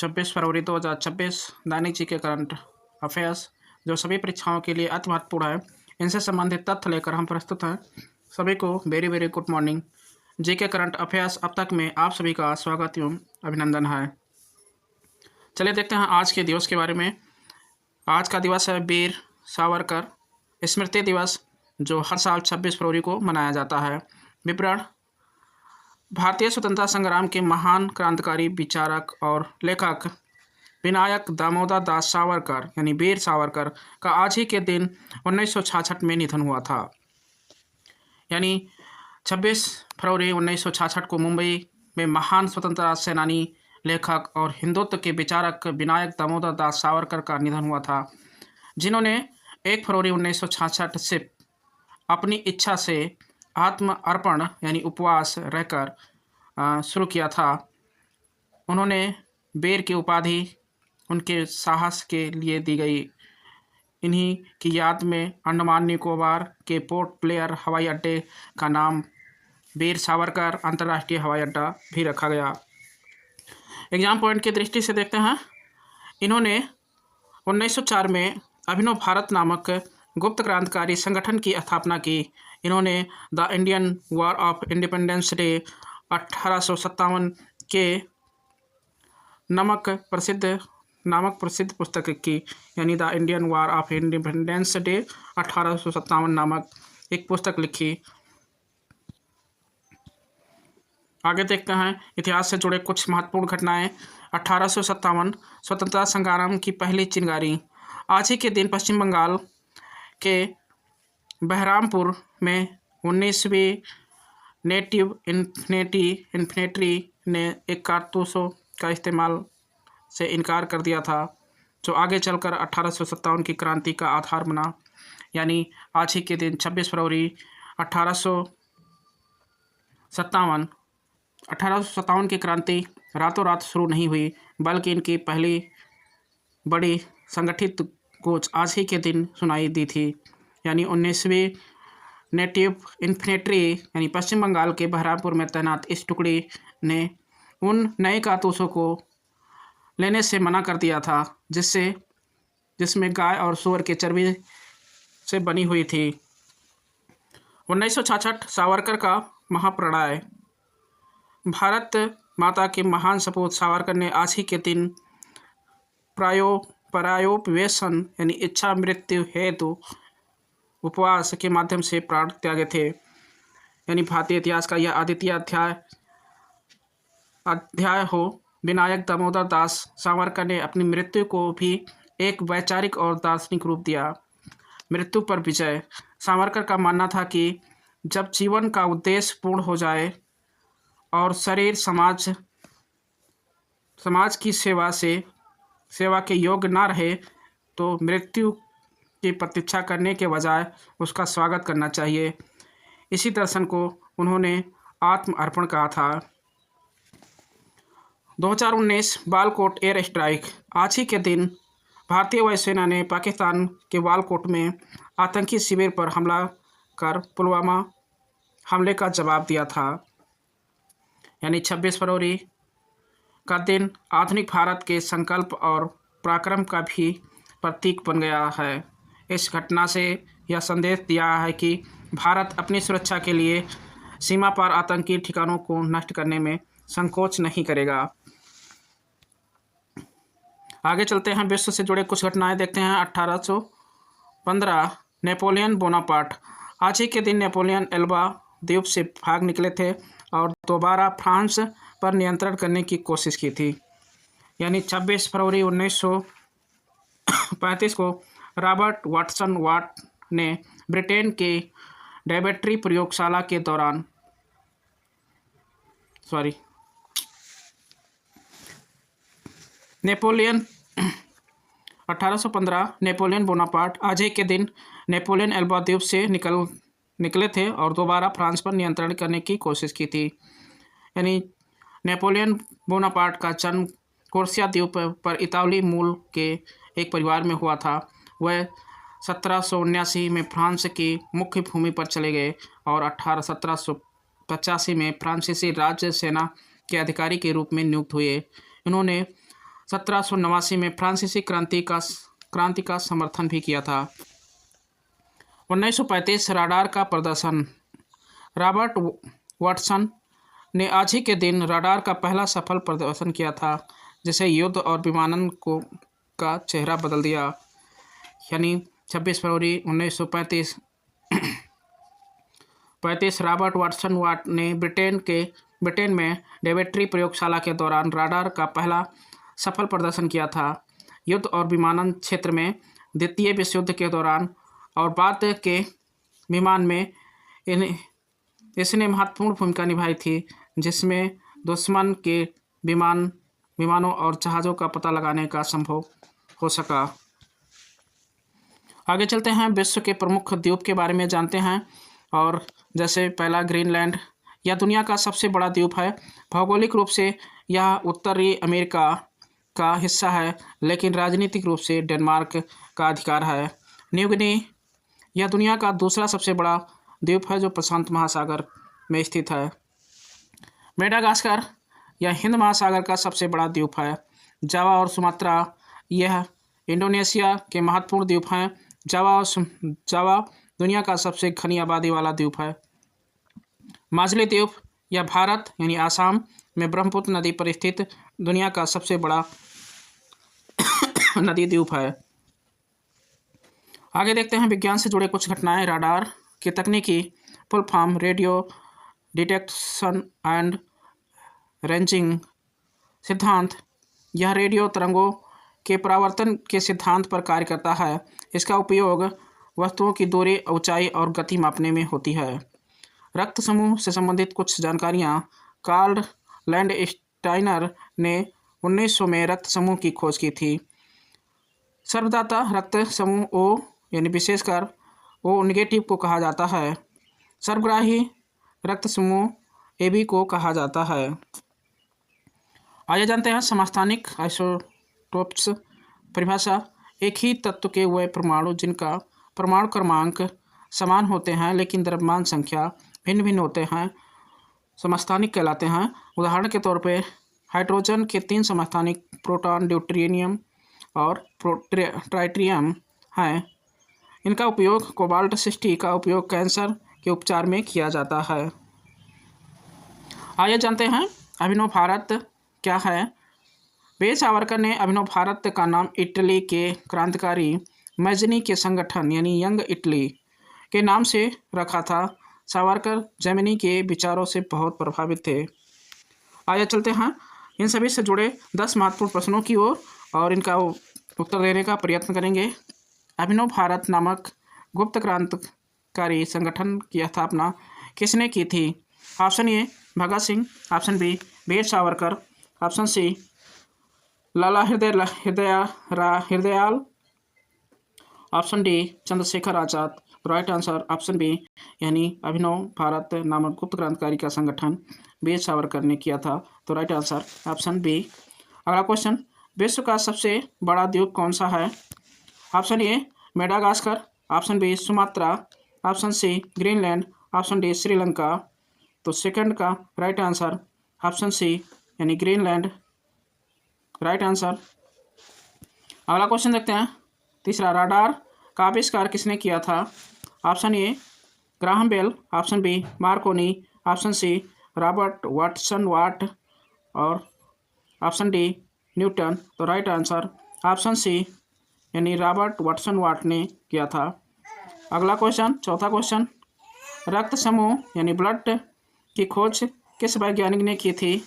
26 फरवरी 2026 दैनिक जी के current affairs जो सभी परीक्षाओं के लिए अति महत्वपूर्ण है, इनसे संबंधित तथ्य लेकर हम प्रस्तुत हैं। सभी को वेरी वेरी गुड मॉर्निंग। जी के करंट अफेयर्स अब तक में आप सभी का स्वागत एवं अभिनंदन है। चलिए देखते हैं आज के दिवस के बारे में। आज का दिवस है वीर सावरकर स्मृति दिवस, जो हर साल 26 फरवरी को मनाया जाता है। विवरण: भारतीय स्वतंत्रता संग्राम के महान क्रांतिकारी, विचारक और लेखक विनायक दामोदर दास सावरकर यानी वीर सावरकर का आज ही के दिन 1966 में निधन हुआ था। यानी 26 फरवरी 1966 को मुंबई में महान स्वतंत्रता सेनानी, लेखक और हिंदुत्व के विचारक विनायक दामोदर दास सावरकर का निधन हुआ था, जिन्होंने 1 फरवरी 1966 से अपनी इच्छा से आत्मअर्पण यानी उपवास रहकर शुरू किया था। उन्होंने वीर की उपाधि उनके साहस के लिए दी गई। इन्हीं की याद में अंडमान निकोबार के पोर्ट ब्लेयर हवाई अड्डे का नाम वीर सावरकर अंतर्राष्ट्रीय हवाई अड्डा भी रखा गया। एग्जाम पॉइंट की दृष्टि से देखते हैं। इन्होंने 1904 में अभिनव भारत नामक गुप्त क्रांतिकारी संगठन की स्थापना की। इन्होंने the Indian war of independence day 1857 के नामक प्रसिद्ध पुस्तक की, यानी the Indian war of independence day 1857 नामक एक पुस्तक लिखी। आगे देखते हैं इतिहास से जुड़े कुछ महत्वपूर्ण घटनाएं। 1857 स्वतंत्रता संग्राम की पहली चिंगारी। आज ही के दिन पश्चिम बंगाल के बहरामपुर में 19वीं नेटिव इन्फेंट्री ने एक कारतूसों का इस्तेमाल से इनकार कर दिया था, जो आगे चलकर 1857 की क्रांति का आधार बना। यानी आज ही के दिन 26 फरवरी 1857 की क्रांति रातों रात शुरू नहीं हुई, बल्कि इनकी पहली बड़ी संगठित कूच आज ही के दिन सुनाई दी थी। यानी 19वीं नेटिव इन्फेंट्री यानी पश्चिम बंगाल के बहरामपुर में तैनात इस टुकड़ी ने उन नए कारतूसों को लेने से मना कर दिया था जिसमें गाय और सूअर के चर्बी से बनी हुई थी। 1966 सावरकर का महाप्रणय। भारत माता के महान सपूत सावरकर ने आज ही के दिन प्रायोपवेशन यानी इच्छा मृत्यु हेतु उपवास के माध्यम से प्राण त्यागे थे। यानी भारतीय इतिहास का यह अद्वितीय अध्याय हो। विनायक दामोदर दास सावरकर ने अपनी मृत्यु को भी एक वैचारिक और दार्शनिक रूप दिया। मृत्यु पर विजय। सावरकर का मानना था कि जब जीवन का उद्देश्य पूर्ण हो जाए और शरीर समाज की सेवा के योग्य ना रहे, तो मृत्यु की प्रतीक्षा करने के बजाय उसका स्वागत करना चाहिए। इसी दर्शन को उन्होंने आत्मअर्पण कहा था। 2019 बालाकोट एयर स्ट्राइक। आज ही के दिन भारतीय वायुसेना ने पाकिस्तान के बालाकोट में आतंकी शिविर पर हमला कर पुलवामा हमले का जवाब दिया था। यानी 26 फरवरी का दिन आधुनिक भारत के संकल्प और पराक्रम का भी प्रतीक बन गया है। इस घटना से यह संदेश दिया है कि भारत अपनी सुरक्षा के लिए सीमा पार आतंकी ठिकानों को नष्ट करने में संकोच नहीं करेगा। आगे चलते हैं, विश्व से जुड़े कुछ घटनाएं देखते हैं। 1815 नेपोलियन बोनापार्ट। आज ही के दिन नेपोलियन एल्बा द्वीप से भाग निकले थे और दोबारा फ्रांस पर नियंत्रण करने की कोशिश की थी। यानी 26 फरवरी 1935 को रॉबर्ट वाटसन वाट ने ब्रिटेन के लेबोरेटरी प्रयोगशाला के दौरान नेपोलियन 1815 नेपोलियन बोनापार्ट आज ही के दिन नेपोलियन एल्बा द्वीप से निकले थे और दोबारा फ्रांस पर नियंत्रण करने की कोशिश की थी। यानी नेपोलियन बोनापार्ट का जन्म कोर्सिया द्वीप पर इतालवी मूल के एक परिवार में हुआ था। वह 1779 में फ्रांस की मुख्य भूमि पर चले गए और 1785 में फ्रांसीसी राज्य सेना के अधिकारी के रूप में नियुक्त हुए। इन्होंने 1789 में फ्रांसीसी क्रांति का समर्थन भी किया था। 1935 राडार का प्रदर्शन। रॉबर्ट वाटसन ने आज ही के दिन राडार का पहला सफल प्रदर्शन किया था, जिसे युद्ध और विमानन का चेहरा बदल दिया। यानी 26 फरवरी 1935 रॉबर्ट वाटसन ने ब्रिटेन में डेवेट्री प्रयोगशाला के दौरान राडार का पहला सफल प्रदर्शन किया था। युद्ध और विमानन क्षेत्र में द्वितीय विश्व युद्ध के दौरान और बाद के विमान में इसने महत्वपूर्ण भूमिका निभाई थी, जिसमें दुश्मन के विमानों और जहाज़ों का पता लगाने का संभव हो सका। आगे चलते हैं, विश्व के प्रमुख द्वीप के बारे में जानते हैं। और जैसे पहला ग्रीनलैंड, यह दुनिया का सबसे बड़ा द्वीप है। भौगोलिक रूप से यह उत्तरी अमेरिका का हिस्सा है, लेकिन राजनीतिक रूप से डेनमार्क का अधिकार है। न्यू गिनी, यह दुनिया का दूसरा सबसे बड़ा द्वीप है जो प्रशांत महासागर में स्थित है। मेडागास्कर, यह हिंद महासागर का सबसे बड़ा द्वीप है। जावा और सुमात्रा, यह इंडोनेशिया के महत्वपूर्ण द्वीप हैं। जावा दुनिया का सबसे घनी आबादी वाला द्वीप है। माजुली द्वीप, यह भारत यानी आसाम में ब्रह्मपुत्र नदी पर स्थित दुनिया का सबसे बड़ा नदी द्वीप है। आगे देखते हैं विज्ञान से जुड़े कुछ घटनाएं। राडार की तकनीकी full form radio detection and ranging सिद्धांत। यह रेडियो तरंगों के परावर्तन के सिद्धांत पर कार्य करता है। इसका उपयोग वस्तुओं की दूरी, ऊंचाई और गति मापने में होती है। रक्त समूह से संबंधित कुछ जानकारियाँ। कार्ल लैंडस्टाइनर ने 1900 में रक्त समूह की खोज की थी। सर्वदाता रक्त समूह ओ यानी विशेषकर ओ नेगेटिव को कहा जाता है। सर्वग्राही रक्त समूह एबी को कहा जाता है। आइए जानते हैं समस्थानिक आइसोटोप्स परिभाषा। एक ही तत्व के वे परमाणु जिनका परमाणु क्रमांक समान होते हैं लेकिन द्रव्यमान संख्या भिन्न भिन्न होते हैं, समस्थानिक कहलाते हैं। उदाहरण के तौर पे हाइड्रोजन के 3 समस्थानिक प्रोटॉन, ड्यूटेरियम और ट्राइटियम हैं। इनका उपयोग कोबाल्ट 60 का उपयोग कैंसर के उपचार में किया जाता है। आइए जानते हैं अभिनव भारत क्या है। वीर सावरकर ने अभिनव भारत का नाम इटली के क्रांतिकारी मैजनी के संगठन यानी यंग इटली के नाम से रखा था। सावरकर जेमिनी के विचारों से बहुत प्रभावित थे। आइए चलते हैं इन सभी से जुड़े 10 महत्वपूर्ण प्रश्नों की ओर और इनका उत्तर देने का प्रयत्न करेंगे। अभिनव भारत नामक गुप्त क्रांतिकारी संगठन की स्थापना किसने की थी? Option A Bhagat Singh, option B Veer Savarkar, option C Lala Hardayal, option D Chandrashekhar Azad. Right answer option B यानी अभिनव भारत नामक गुप्त क्रांतिकारी का संगठन वीर सावरकर ने किया था। तो राइट आंसर ऑप्शन बी। अगला क्वेश्चन, विश्व का सबसे बड़ा द्वीप कौन सा है? Option A Madagascar, option B Sumatra, option C Greenland, option D Sri Lanka. तो सेकंड का राइट आंसर ऑप्शन सी यानी ग्रीनलैंड, राइट आंसर। अगला क्वेश्चन देखते हैं। तीसरा, राडार का आविष्कार किसने किया था? Option A Graham Bell, option B Marconi, option C Robert Watson और ऑप्शन डी न्यूटन। तो राइट आंसर ऑप्शन सी यानी रॉबर्ट वाटसन ने किया था। अगला क्वेश्चन, चौथा क्वेश्चन, रक्त समूह यानी ब्लड की खोज किस वैज्ञानिक ने की थी?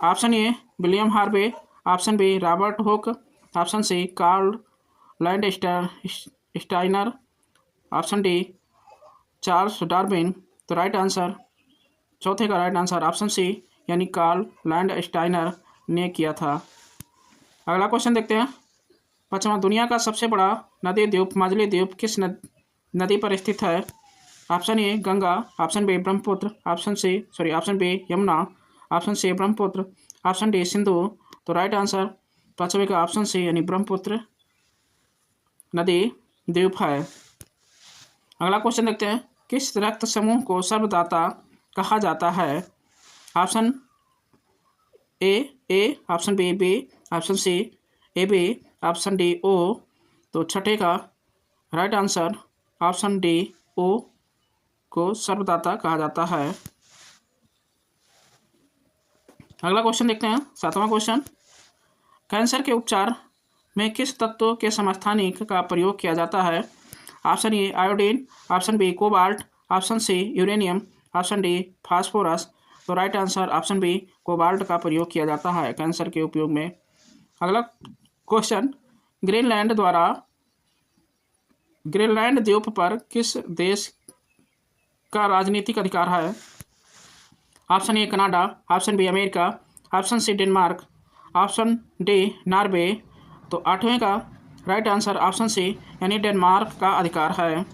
Option A William Harvey, option B Robert Hooke, option C Karl Landsteiner, option D Charles Darwin. तो राइट आंसर चौथे का राइट आंसर ऑप्शन सी यानी कार्ल लैंडस्टाइनर ने किया था। अगला क्वेश्चन देखते हैं। पांचवा, दुनिया का सबसे बड़ा नदी द्वीप माजुली द्वीप किस नदी पर स्थित है? Option A Ganga, option B Brahmaputra, option B Yamuna, option C Brahmaputra, option D Sindhu. तो राइट आंसर पांचवे का ऑप्शन सी यानी ब्रह्मपुत्र नदी द्वीप है। अगला क्वेश्चन देखते हैं। किस रक्त समूह को सर्वदाता कहा जाता है? Option A, option B, option C A B, option D O. तो छठे का right answer option D O को सर्वदाता कहा जाता है। अगला क्वेश्चन देखते हैं, 7वां क्वेश्चन। कैंसर के उपचार में किस तत्व के समस्थानिक का प्रयोग किया जाता है? Option A iodine, option B cobalt, option C uranium, option D phosphorus. तो right answer option B cobalt का प्रयोग किया जाता है कैंसर के उपयोग में। अगला क्वेश्चन, ग्रीनलैंड द्वीप पर किस देश का राजनीतिक अधिकार है? Option A Canada, option B America, option C Denmark, option D Norway. तो 8वें का राइट आंसर ऑप्शन सी यानी डेनमार्क का अधिकार है।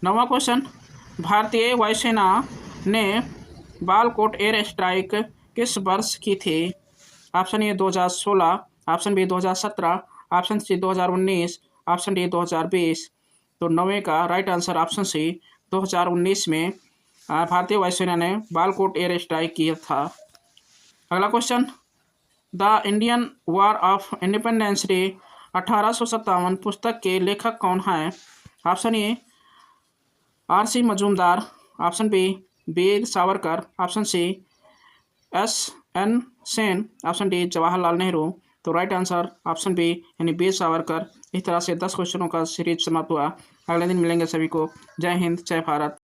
9वां क्वेश्चन, भारतीय वायुसेना ने बालाकोट एयर स्ट्राइक किस वर्ष की थी? Option A 2016, option B 2017, option C 2019, option D 2020। तो 9वें का राइट आंसर ऑप्शन सी 2019 में भारतीय वायुसेना ने बालाकोट एयर स्ट्राइक किया था। अगला question, the Indian war of independence day 1857 पुस्तक के लेखक कौन हैं? Option A R C. Majumdar, option B Veer Savarkar, option C S N. Sen, option D Jawaharlal Nehru. तो राइट आंसर ऑप्शन बी यानी वीर सावरकर। इस तरह से 10 क्वेश्चनों का सीरीज समाप्त हुआ। अगले दिन मिलेंगे सभी को। जय हिंद, जय भारत।